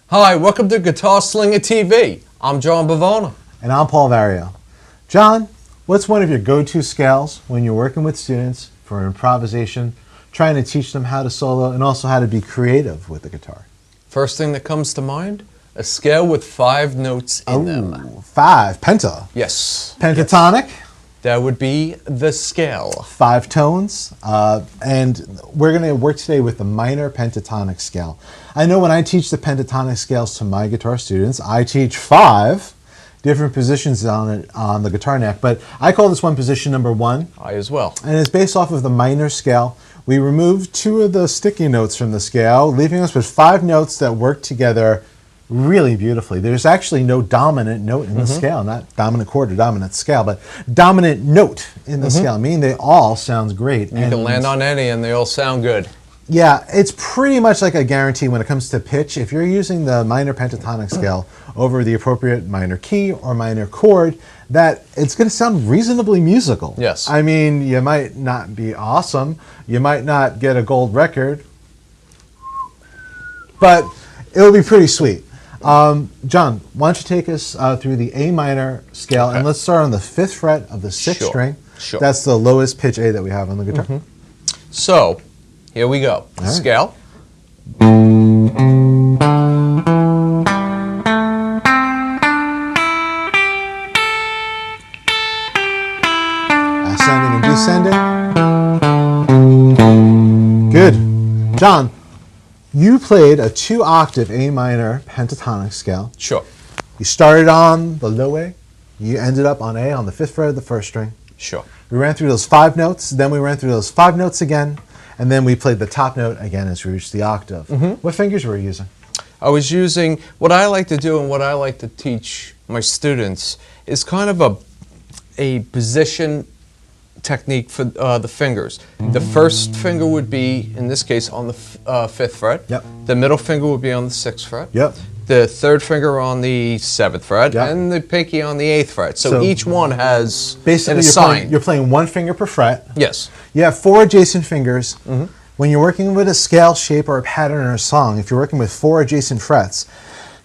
Hi, welcome to Guitar Slinger TV. I'm Jon Bivona. And I'm Paul Vario. Jon, what's one of your go-to scales when you're working with students for improvisation, trying to teach them how to solo and also how to be creative with the guitar? First thing that comes to mind, a scale with 5 notes in them. 5. Penta. Yes. Pentatonic. Yes. That would be the scale. 5 tones. And we're going to work today with the minor pentatonic scale. I know when I teach the pentatonic scales to my guitar students, I teach 5 different positions on the guitar neck, but I call this one position number 1. I as well. And it's based off of the minor scale. We removed 2 of the sticky notes from the scale, leaving us with 5 notes that work together really beautifully. There's actually no dominant note in the scale, not dominant chord or dominant scale, but dominant note in the scale, meaning they all sound great. You can land on any and they all sound good. Yeah, it's pretty much like a guarantee when it comes to pitch. If you're using the minor pentatonic scale over the appropriate minor key or minor chord, that it's going to sound reasonably musical. Yes. I mean, you might not be awesome, you might not get a gold record, but it'll be pretty sweet. Jon, why don't you take us through the A minor scale, and let's start on the 5th fret of the 6th string. Sure. That's the lowest pitch A that we have on the guitar. So, here we go. All right. Scale. Ascending and descending. Good. Jon, you played a 2-octave A minor pentatonic scale. Sure. You started on the low A. You ended up on A on the 5th fret of the 1st string. Sure. We ran through those 5 notes, then we ran through those 5 notes again, and then we played the top note again as we reached the octave. What fingers were you using? I was using, what I like to do and what I like to teach my students is kind of a position technique for the fingers. The first finger would be, in this case, on the 5th fret. Yep. The middle finger would be on the 6th fret. Yep. The 3rd finger on the 7th fret, Yep. and the pinky on the 8th fret. So each one has basically an assigned. you're playing 1 finger per fret. Yes. You have 4 adjacent fingers. When you're working with a scale, shape, or a pattern or a song, if you're working with 4 adjacent frets,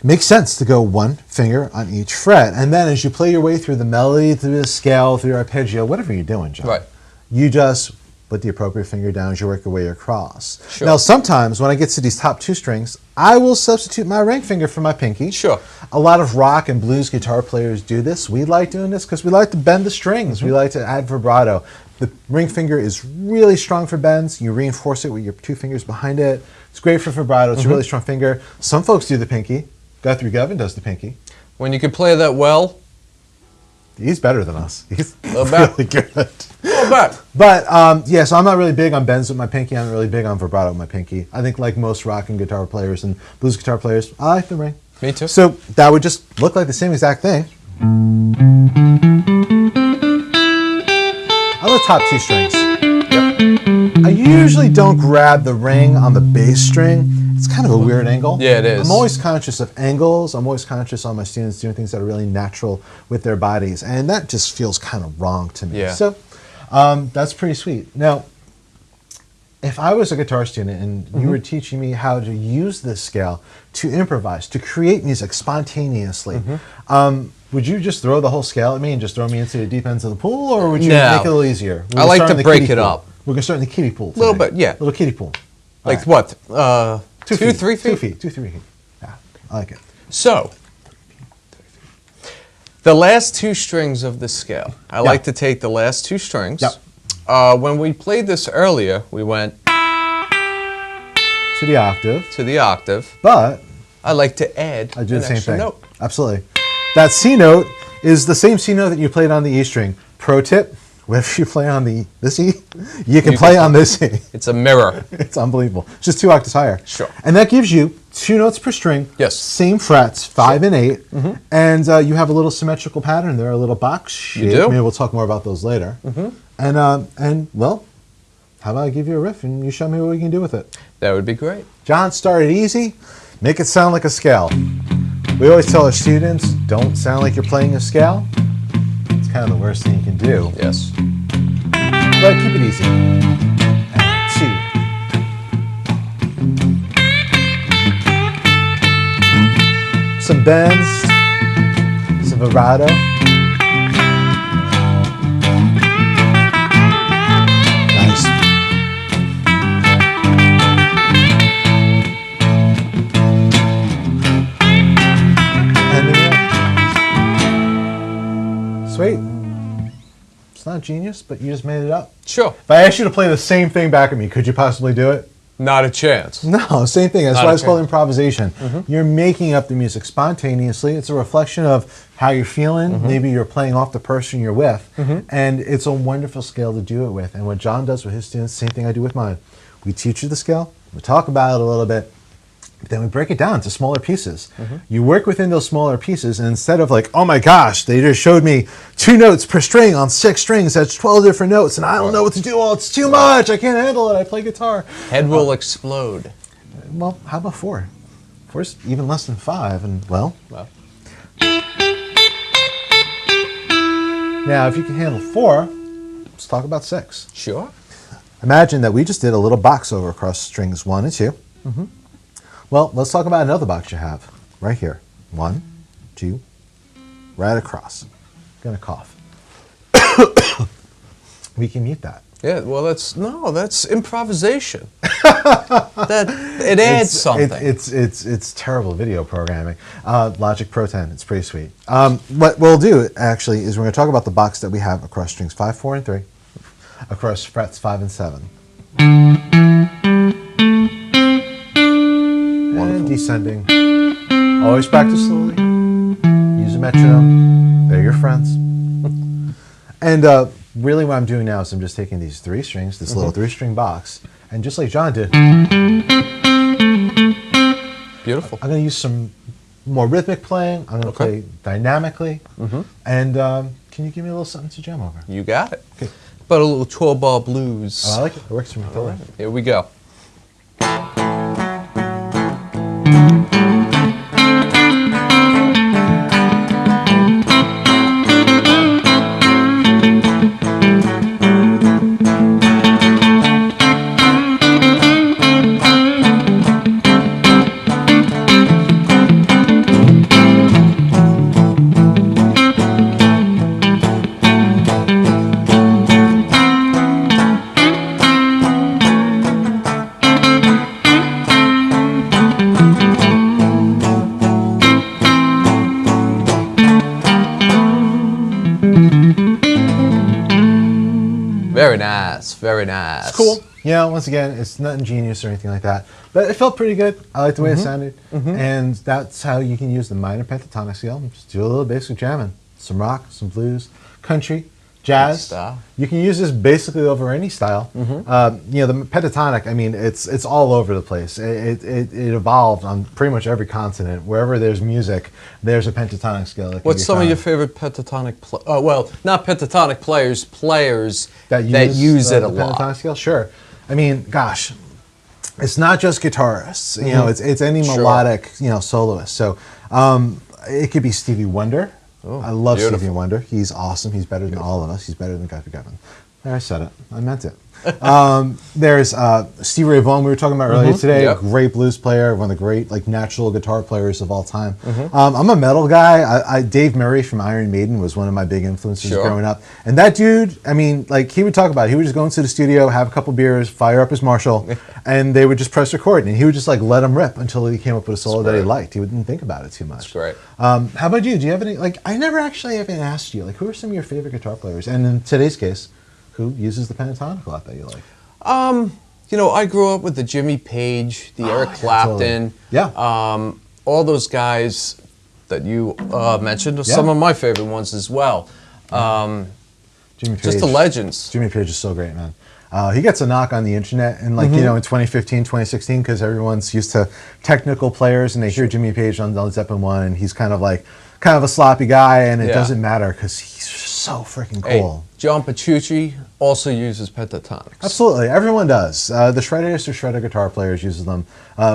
it makes sense to go 1 finger on each fret. And then as you play your way through the melody, through the scale, through your arpeggio, whatever you're doing, Jon, Right. you just put the appropriate finger down as you work your way across. Sure. Now, sometimes when I get to these top 2 strings, I will substitute my ring finger for my pinky. Sure. A lot of rock and blues guitar players do this. We like doing this because we like to bend the strings. We like to add vibrato. The ring finger is really strong for bends. You reinforce it with your 2 fingers behind it. It's great for vibrato. It's a really strong finger. Some folks do the pinky. Guthrie Gavin does the pinky. When you can play that well, He's better than us. He's little bit. really good. But But, yeah, so I'm not really big on bends with my pinky. I'm not really big on vibrato with my pinky. I think like most rock and guitar players and blues guitar players, I like the ring. Me too. So that would just look like the same exact thing. On the top 2 strings. I usually don't grab the ring on the bass string. It's kind of a weird angle. Yeah, it is. I'm always conscious of angles. I'm always conscious on my students doing things that are really natural with their bodies. And that just feels kind of wrong to me. Yeah. So that's pretty sweet. Now, if I was a guitar student and you were teaching me how to use this scale to improvise, to create music spontaneously, would you just throw the whole scale at me and just throw me into the deep ends of the pool, or would you No. make it a little easier? I like to break it pool. up. We're going to start in the kiddie pool today. Little bit, yeah. Little kiddie pool. like All what? 2 2, 3 feet? 2 feet. 2, 3 feet. Yeah, I like it. So, the last 2 strings of the scale. I like to take the last 2 strings. Yep. When we played this earlier, we went To the octave. to the octave. But I like to add I do an the same extra thing. note. Absolutely. That C note is the same C note that you played on the E string. Pro tip, whenever you play on this E, you can play on this E. It's a mirror. It's unbelievable. It's just 2 octaves higher. Sure. And that gives you 2 notes per string. Yes. Same frets, 5 and 8. And you have a little symmetrical pattern there, a little box shape. You do. Maybe we'll talk more about those later. And well, how about I give you a riff and you show me what we can do with it? That would be great. Jon, start it easy. Make it sound like a scale. We always tell our students, don't sound like you're playing a scale. It's kind of the worst thing you can do. Yes. But keep it easy. And 2. some bends, some vibrato. Nice. Ending it. Sweet. It's not genius, but you just made it up. Sure. If I asked you to play the same thing back at me, could you possibly do it? Not a chance. No, same thing. That's Not why a it's called chance. improvisation. You're making up the music spontaneously. It's a reflection of how you're feeling. Maybe you're playing off the person you're with. And it's a wonderful scale to do it with. And what Jon does with his students, same thing I do with mine. We teach you the scale. We talk about it a little bit. But then we break it down to smaller pieces. You work within those smaller pieces, and instead of like, oh my gosh, they just showed me 2 notes per string on 6 strings. That's 12 different notes, and I don't know what to do. Oh, it's too much. I can't handle it. I play guitar. Head will explode. Well, how about 4? 4's even less than 5, and well. Now, if you can handle 4, let's talk about 6. Sure. Imagine that we just did a little box over across strings 1 and 2. Well, let's talk about another box you have right here. 1, 2, right across. I'm gonna cough. We can mute that. Yeah, well, that's improvisation. It adds something. It's terrible video programming. Logic Pro 10, it's pretty sweet. What we'll do actually is we're going to talk about the box that we have across strings 5, 4, and 3, across frets 5 and 7. And descending. Always practice slowly. Use a metronome. They're your friends. And really what I'm doing now is I'm just taking these 3 strings, this little 3-string box, and just like Jon did, Beautiful. I'm going to use some more rhythmic playing. I'm going to play dynamically. And can you give me a little something to jam over? You got it. Okay. But a little 12-bar blues. Oh, I like it. It works for me. All right. Here we go. Very nice, very nice. It's cool. You know, once again, it's nothing genius or anything like that. But it felt pretty good. I like the way it sounded. And that's how you can use the minor pentatonic scale. Just do a little basic jamming. Some rock, some blues, country, jazz. Style. You can use this basically over any style. You know, the pentatonic, I mean, it's all over the place. It evolved on pretty much every continent. Wherever there's music, there's a pentatonic scale. That can What's be some of found. your favorite pentatonic well, not pentatonic players that use it a the lot? pentatonic scale? Sure. I mean, gosh, it's not just guitarists. You know, it's any melodic, you know, soloist. So it could be Stevie Wonder. Oh, I love beautiful. Stevie Wonder. He's awesome. He's better than all of us. He's better than Guy Gavin. There, I said it. I meant it. There's Stevie Ray Vaughan we were talking about earlier today. Yep. Great blues player, one of the great like natural guitar players of all time. I'm a metal guy. Dave Murray from Iron Maiden was one of my big influences growing up. And that dude, I mean, like he would talk about it. He would just go into the studio, have a couple beers, fire up his Marshall, and they would just press record. And he would just like let him rip until he came up with a solo that he liked. He wouldn't think about it too much. That's great. How about you? Do you have any, like, I never actually even asked you, like, who are some of your favorite guitar players? And in today's case, who uses the pentatonic a lot that you like? You know, I grew up with the Jimmy Page, the Eric Clapton. Yeah. All those guys that you mentioned are some of my favorite ones as well. Jimmy Page. Just the legends. Jimmy Page is so great, man. He gets a knock on the internet, and like, you know, in 2015, 2016, because everyone's used to technical players, and they hear Jimmy Page on Led Zeppelin 1, and he's kind of a sloppy guy, and it doesn't matter because he's so freaking cool. Hey, John Petrucci also uses pentatonics. Absolutely, everyone does. The shredders or shredder guitar players uses them.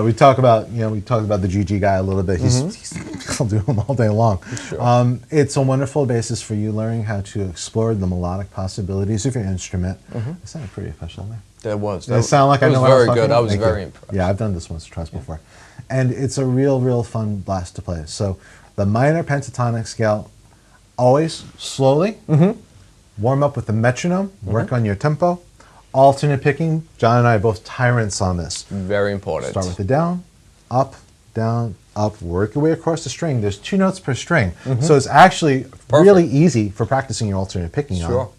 We talked about the GG guy a little bit. He'll do them all day long. Sure. It's a wonderful basis for you learning how to explore the melodic possibilities of your instrument. It sounded pretty official there. That was. Does it sound like I know what I was very talking good. about? I was Thank very you. impressed. Yeah, I've done this once or twice before. And it's a real fun blast to play. So the minor pentatonic scale, always slowly, warm up with the metronome, work on your tempo. Alternate picking, John and I are both tyrants on this. Very important. Start with the down, up, work your way across the string. There's 2 notes per string. So it's actually really easy for practicing your alternate picking on.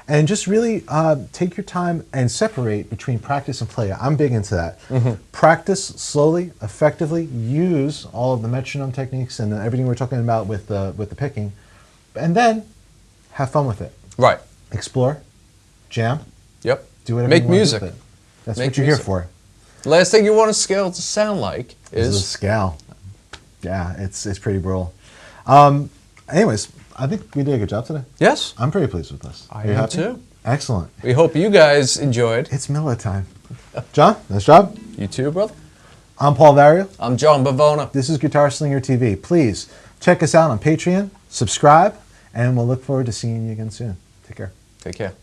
And just really take your time and separate between practice and play. I'm big into that. Practice slowly, effectively, use all of the metronome techniques and everything we're talking about with the picking, and then have fun with it. Right. Explore, jam. Yep. Do whatever Make you want music. to do with it. That's Make what you're music. here for. Last thing you want a scale to sound like This is a is scale. Yeah, it's pretty brutal. Anyways, I think we did a good job today. yes. I'm pretty pleased with this. I Are you am happy? too. Excellent. We hope you guys enjoyed. It's Miller time. John, nice job. You too, brother. I'm Paul Vario. I'm Jon Bivona. This is Guitar Slinger TV. Please check us out on Patreon, subscribe, and we'll look forward to seeing you again soon. Take care. Take care.